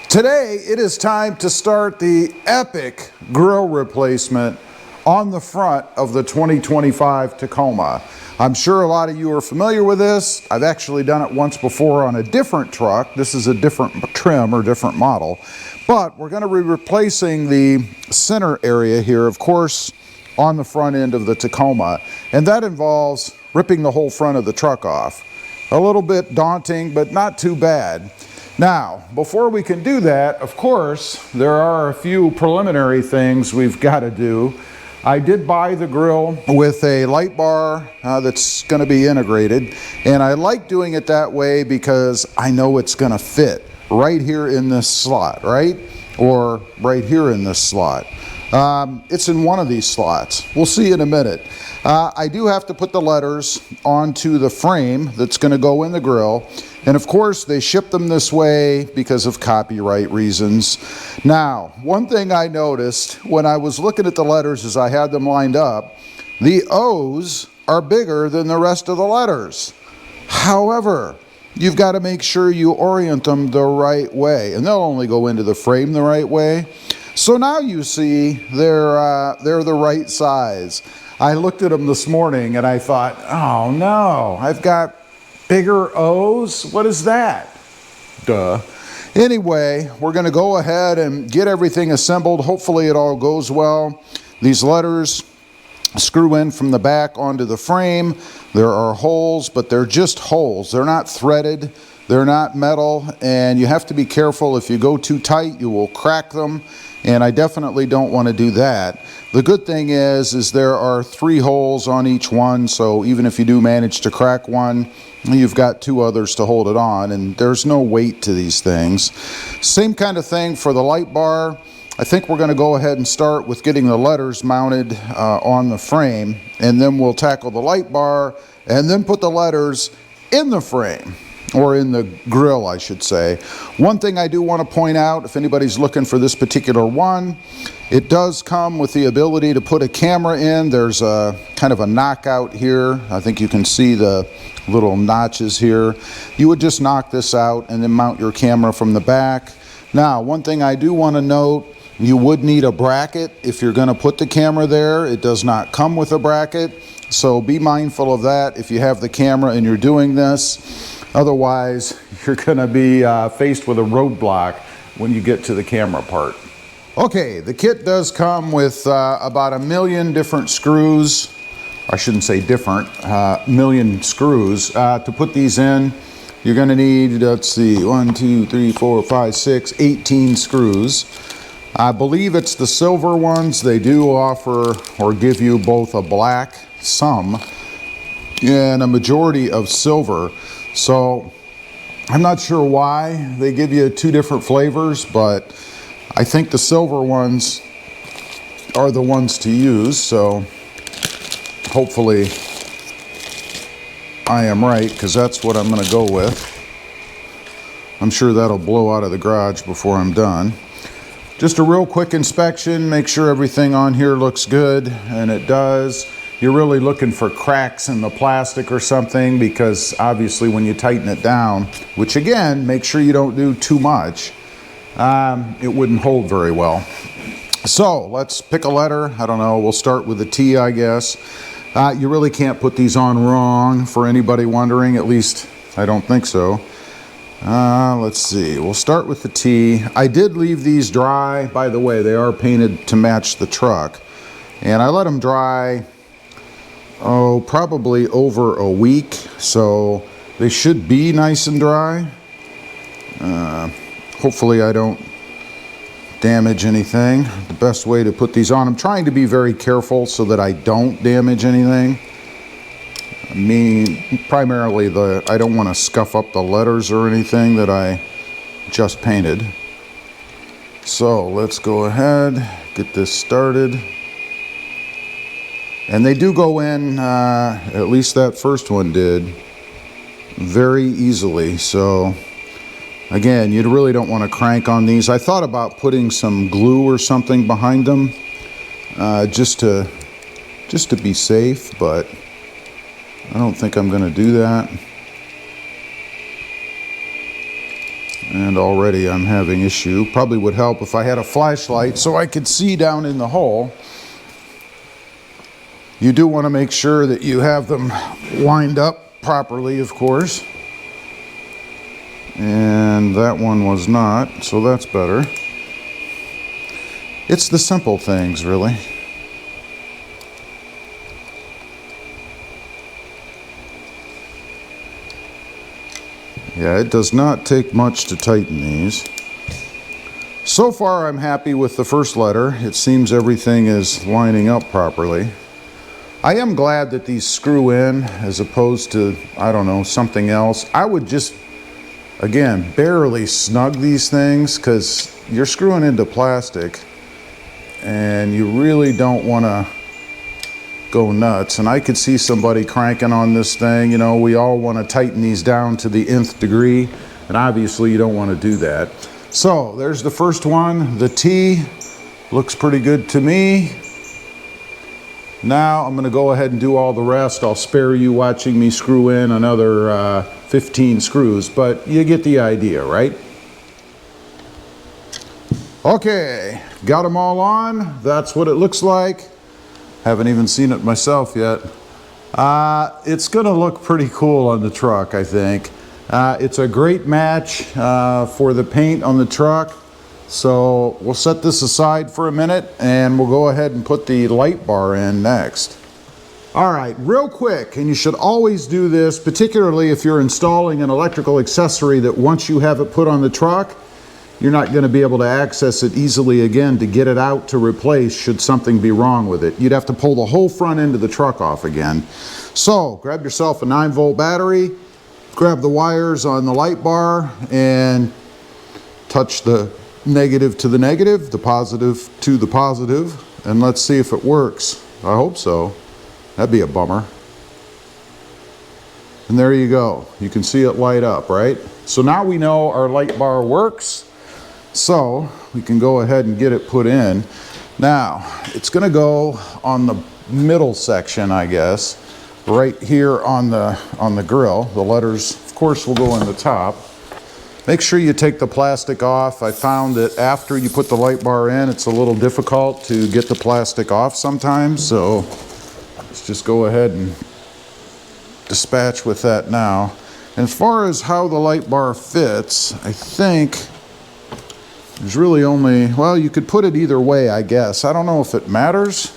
Today, it is time to start the epic grille replacement on the front of the 2025 Tacoma. I'm sure a lot of you are familiar with this. I've actually done it once before on a different truck. This is a different trim or different model. But we're going to be replacing the center area here, of course, on the front end of the Tacoma. And that involves ripping the whole front of the truck off. A little bit daunting, but not too bad. Now, before we can do that, of course, there are a few preliminary things we've got to do. I did buy the grille with a light bar that's going to be integrated, and I like doing it that way because I know it's going to fit right here in this slot, right? Or right here in this slot. It's in one of these slots. We'll see in a minute. I do have to put the letters onto the frame that's going to go in the grille. And of course, they ship them this way because of copyright reasons. Now, one thing I noticed when I was looking at the letters as I had them lined up, the O's are bigger than the rest of the letters. However, you've got to make sure you orient them the right way, and they'll only go into the frame the right way. So now you see they're the right size. I looked at them this morning and I thought, oh no, I've got bigger O's? What is that? Duh. Anyway, we're going to go ahead and get everything assembled. Hopefully it all goes well. These letters screw in from the back onto the frame. There are holes, but they're just holes. They're not threaded. They're not metal, and you have to be careful. If you go too tight, you will crack them, and I definitely don't want to do that. The good thing is there are 3 holes on each one, so even if you do manage to crack one, you've got 2 others to hold it on, and there's no weight to these things. Same kind of thing for the light bar. I think we're going to go ahead and start with getting the letters mounted on the frame, and then we'll tackle the light bar and then put the letters in the frame, or in the grille, I should say. One thing I do want to point out, if anybody's looking for this particular one, it does come with the ability to put a camera in. There's a kind of a knockout here. I think you can see the little notches here. You would just knock this out and then mount your camera from the back. Now, one thing I do want to note, you would need a bracket if you're going to put the camera there. It does not come with a bracket, so be mindful of that if you have the camera and you're doing this. Otherwise, you're going to be faced with a roadblock when you get to the camera part. Okay, the kit does come with about 1 million different screws. I shouldn't say different, million screws. To put these in, you're going to need, let's see, 1, 2, 3, 4, 5, 6, 18 screws. I believe it's the silver ones. They do offer or give you both a black, some, and a majority of silver. So I'm not sure why they give you 2 different flavors, but I think the silver ones are the ones to use. So hopefully I am right, because that's what I'm going to go with. I'm sure that'll blow out of the garage before I'm done. Just a real quick inspection, make sure everything on here looks good, and it does. You're really looking for cracks in the plastic or something, because obviously when you tighten it down, which again, make sure you don't do too much, it wouldn't hold very well. So let's pick a letter. I don't know, we'll start with a T, I guess. You really can't put these on wrong, for anybody wondering, at least I don't think so. Let's see, we'll start with the T. I did leave these dry. By the way, they are painted to match the truck, and I let them dry probably over a week, so they should be nice and dry. Hopefully I don't damage anything. The best way to put these on, I'm trying to be very careful so that I don't damage anything. I mean, primarily I don't want to scuff up the letters or anything that I just painted. So let's go ahead, get this started. And they do go in, at least that first one did, very easily. So again, you really don't want to crank on these. I thought about putting some glue or something behind them, just to be safe, but I don't think I'm going to do that. And already I'm having issue. Probably would help if I had a flashlight so I could see down in the hole. You do want to make sure that you have them lined up properly, of course. And that one was not, so that's better. It's the simple things, really. Yeah, it does not take much to tighten these. So far, I'm happy with the first letter. It seems everything is lining up properly. I am glad that these screw in as opposed to, I don't know, something else. I would just, again, barely snug these things because you're screwing into plastic and you really don't want to go nuts. And I could see somebody cranking on this thing. You know, we all want to tighten these down to the nth degree, and obviously you don't want to do that. So there's the first one. The T looks pretty good to me. Now I'm going to go ahead and do all the rest. I'll spare you watching me screw in another 15 screws, but you get the idea, right? Okay, got them all on. That's what it looks like. Haven't even seen it myself yet. It's gonna look pretty cool on the truck, I think. It's a great match for the paint on the truck. So we'll set this aside for a minute and we'll go ahead and put the light bar in next. All right, real quick, and you should always do this, particularly if you're installing an electrical accessory that once you have it put on the truck, you're not going to be able to access it easily again to get it out to replace should something be wrong with it. You'd have to pull the whole front end of the truck off again. So grab yourself a 9-volt battery, grab the wires on the light bar and touch the negative to the negative, the positive to the positive, and let's see if it works. I hope so. That'd be a bummer. And there you go. You can see it light up, right? So now we know our light bar works. So we can go ahead and get it put in. Now it's going to go on the middle section, I guess, right here on the grill. The letters, of course, will go on the top. Make sure you take the plastic off. I found that after you put the light bar in, it's a little difficult to get the plastic off sometimes. So let's just go ahead and dispatch with that now. And as far as how the light bar fits, I think there's really only, well, you could put it either way, I guess. I don't know if it matters,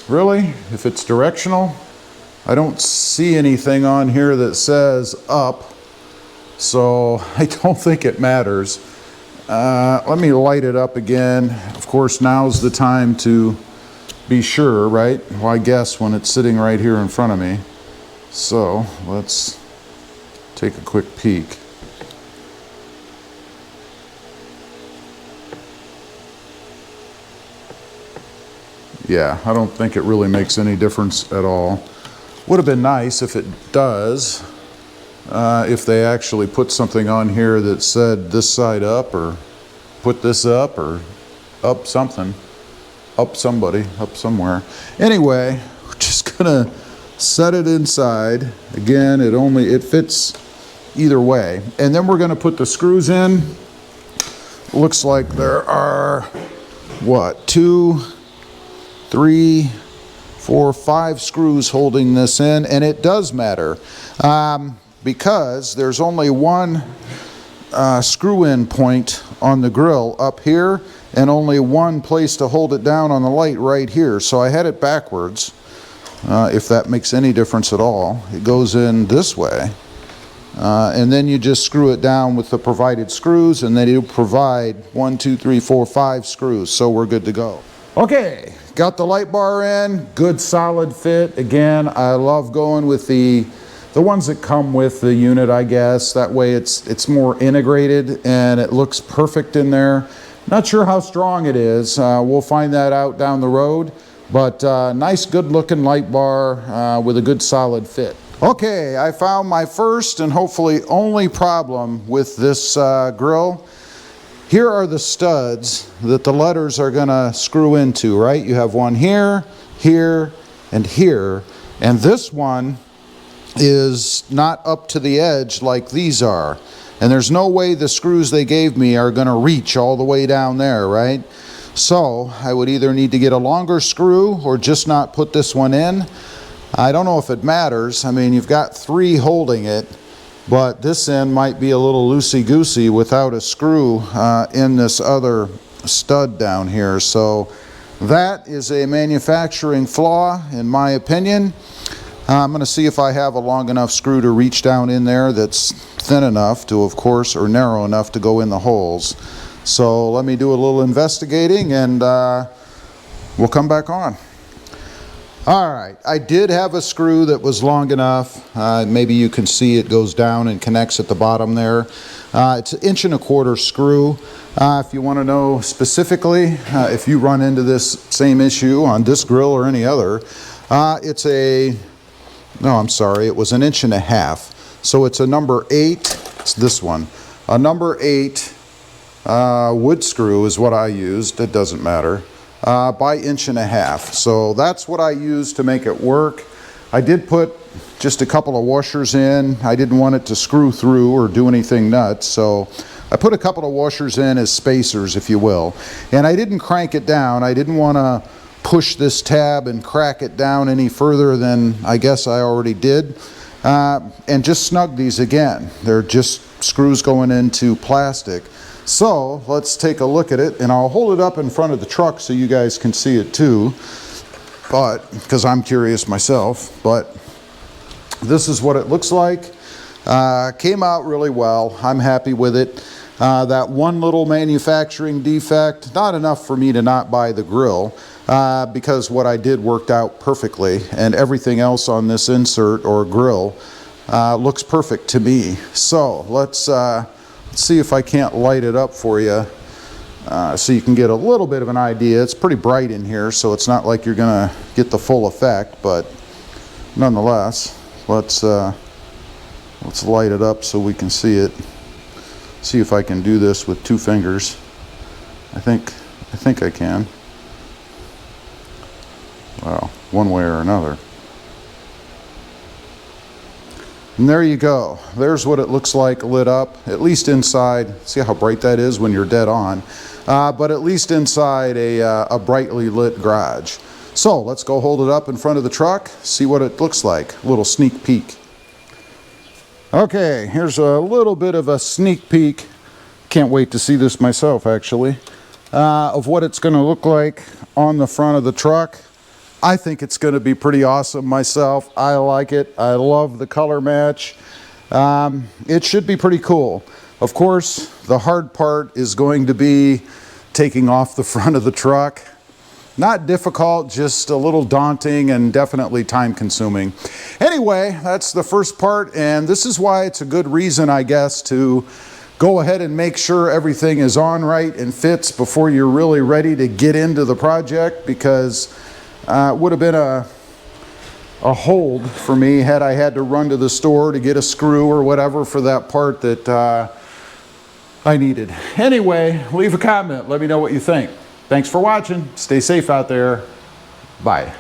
really, if it's directional. I don't see anything on here that says up, so I don't think it matters. Let me light it up again. Of course, now's the time to be sure, right? Well, I guess when it's sitting right here in front of me. So let's take a quick peek. Yeah, I don't think it really makes any difference at all. Would have been nice if it does, if they actually put something on here that said this side up, or put this up, or up something, up somebody, up somewhere. Anyway, we're just gonna set it inside. Again, it fits either way. And then we're gonna put the screws in. Looks like there are, what, 2, 3, 4, 5 screws holding this in, and it does matter because there's only one screw-in point on the grill up here and only one place to hold it down on the light right here. So I had it backwards, if that makes any difference at all. It goes in this way, and then you just screw it down with the provided screws, and then you provide 1, 2, 3, 4, 5 screws, so we're good to go. Okay, got the light bar in, good solid fit. Again, I love going with the ones that come with the unit, I guess. That way it's more integrated and it looks perfect in there. Not sure how strong it is. We'll find that out down the road, but nice good looking light bar with a good solid fit. Okay, I found my first and hopefully only problem with this grill. Here are the studs that the letters are gonna screw into, right? You have one here, here, and here. And this one is not up to the edge like these are. and there's no way the screws they gave me are going to reach all the way down there, right? So I would either need to get a longer screw or just not put this one in. I don't know if it matters. I mean, you've got 3 holding it, but this end might be a little loosey-goosey without a screw in this other stud down here. So that is a manufacturing flaw in my opinion. I'm going to see if I have a long enough screw to reach down in there that's thin enough to, of course, or narrow enough to go in the holes. So let me do a little investigating and we'll come back on. Alright, I did have a screw that was long enough. Maybe you can see it goes down and connects at the bottom there. It's an 1.25 inch screw. If you want to know specifically, if you run into this same issue on this grill or any other, it's a, no, I'm sorry, it was 1.5 inches. So it's a number 8, it's this one. A number 8 wood screw is what I used, it doesn't matter. By 1.5 inches. So that's what I used to make it work. I did put just a couple of washers in. I didn't want it to screw through or do anything nuts, so I put a couple of washers in as spacers, if you will. And I didn't crank it down. I didn't want to push this tab and crack it down any further than I guess I already did. And just snug these again. They're just screws going into plastic. So let's take a look at it, and I'll hold it up in front of the truck so you guys can see it too, but because I'm curious myself. But this is what it looks like. Came out really well. I'm happy with it. That one little manufacturing defect, not enough for me to not buy the grill, because what I did worked out perfectly, and everything else on this insert or grill looks perfect to me. So let's see if I can't light it up for you so you can get a little bit of an idea. It's pretty bright in here, so it's not like you're gonna get the full effect, but nonetheless, let's light it up so we can see it. See if I can do this with 2 fingers. I think I can. Well, one way or another. And there you go. There's what it looks like lit up, at least inside. See how bright that is when you're dead on. But at least inside a brightly lit garage. So let's go hold it up in front of the truck, see what it looks like. A little sneak peek. Okay, here's a little bit of a sneak peek. Can't wait to see this myself, actually. Of what it's going to look like on the front of the truck. I think it's going to be pretty awesome myself. I like it. I love the color match. It should be pretty cool. Of course, the hard part is going to be taking off the front of the truck. Not difficult, just a little daunting and definitely time consuming. Anyway, that's the first part, and this is why it's a good reason, I guess, to go ahead and make sure everything is on right and fits before you're really ready to get into the project, because it would have been a hold for me had I had to run to the store to get a screw or whatever for that part that I needed. Anyway, leave a comment. Let me know what you think. Thanks for watching. Stay safe out there. Bye.